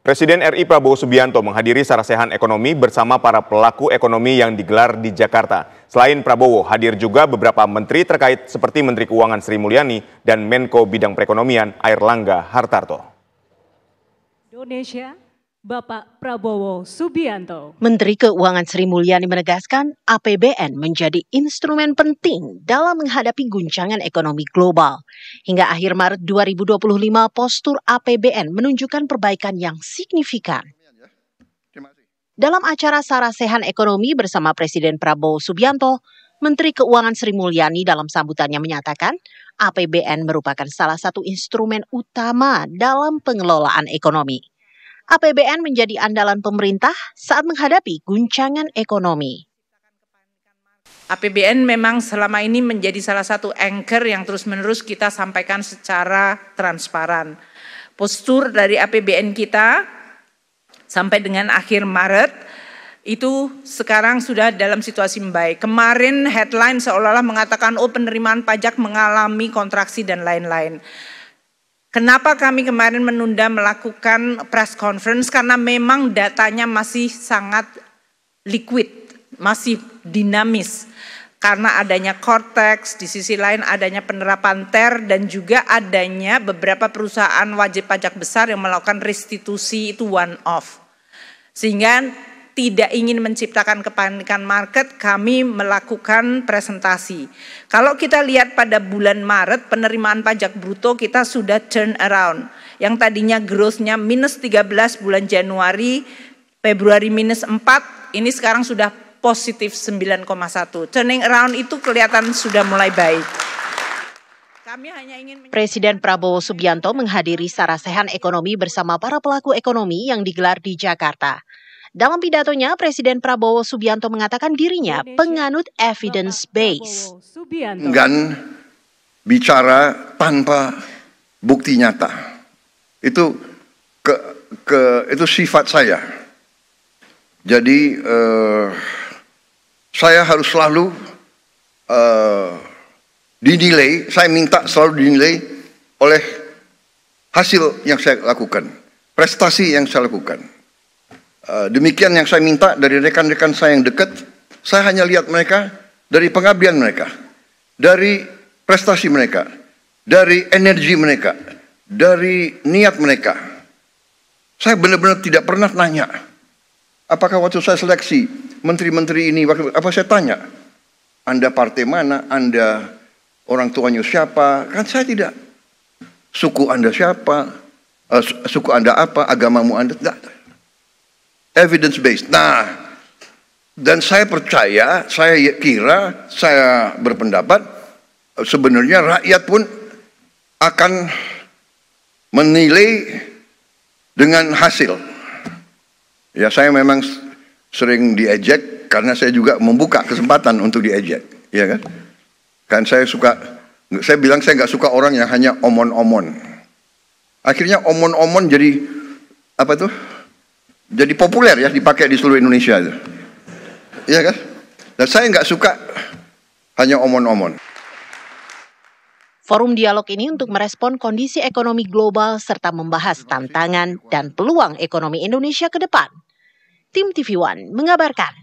Presiden RI Prabowo Subianto menghadiri sarasehan ekonomi bersama para pelaku ekonomi yang digelar di Jakarta. Selain Prabowo, hadir juga beberapa menteri terkait seperti Menteri Keuangan Sri Mulyani dan Menko Bidang Perekonomian Airlangga Hartarto. Indonesia, Bapak Prabowo Subianto. Menteri Keuangan Sri Mulyani menegaskan APBN menjadi instrumen penting dalam menghadapi guncangan ekonomi global. Hingga akhir Maret 2025, postur APBN menunjukkan perbaikan yang signifikan. Dalam acara sarasehan ekonomi bersama Presiden Prabowo Subianto, Menteri Keuangan Sri Mulyani dalam sambutannya menyatakan APBN merupakan salah satu instrumen utama dalam pengelolaan ekonomi. APBN menjadi andalan pemerintah saat menghadapi guncangan ekonomi. APBN memang selama ini menjadi salah satu anchor yang terus-menerus kita sampaikan secara transparan. Postur dari APBN kita sampai dengan akhir Maret itu sekarang sudah dalam situasi membaik. Kemarin headline seolah-olah mengatakan penerimaan pajak mengalami kontraksi dan lain-lain. Kenapa kami kemarin menunda melakukan press conference? Karena memang datanya masih sangat liquid, masih dinamis. Karena adanya Cortex, di sisi lain adanya penerapan TER, dan juga adanya beberapa perusahaan wajib pajak besar yang melakukan restitusi itu one off. Sehingga tidak ingin menciptakan kepanikan market, kami melakukan presentasi. Kalau kita lihat pada bulan Maret, penerimaan pajak bruto kita sudah turn around. Yang tadinya growth-nya minus 13 bulan Januari, Februari minus 4, ini sekarang sudah positif 9,1. Turning around itu kelihatan sudah mulai baik. Presiden Prabowo Subianto menghadiri sarasehan ekonomi bersama para pelaku ekonomi yang digelar di Jakarta. Dalam pidatonya, Presiden Prabowo Subianto mengatakan dirinya penganut evidence base. Enggan bicara tanpa bukti nyata. Itu itu sifat saya. Jadi saya harus selalu dinilai. Saya minta selalu dinilai oleh hasil yang saya lakukan, prestasi yang saya lakukan. Demikian yang saya minta dari rekan-rekan saya yang dekat. Saya hanya lihat mereka dari pengabdian mereka, dari prestasi mereka, dari energi mereka, dari niat mereka. Saya benar-benar tidak pernah nanya, apakah waktu saya seleksi menteri-menteri ini, apa saya tanya, Anda partai mana, Anda orang tuanya siapa? Kan saya tidak. Suku Anda siapa, suku Anda apa, agamamu Anda, tidak. Evidence based. Nah, dan saya percaya, saya kira, saya berpendapat sebenarnya rakyat pun akan menilai dengan hasil. Ya, saya memang sering diejek karena saya juga membuka kesempatan untuk diejek, ya kan? Kan saya bilang saya nggak suka orang yang hanya omon-omon. Akhirnya omon-omon jadi apa tuh? Jadi populer ya, dipakai di seluruh Indonesia itu. Iya kan? Dan saya nggak suka hanya omon-omon. Forum dialog ini untuk merespon kondisi ekonomi global serta membahas tantangan dan peluang ekonomi Indonesia ke depan. Tim TV One mengabarkan.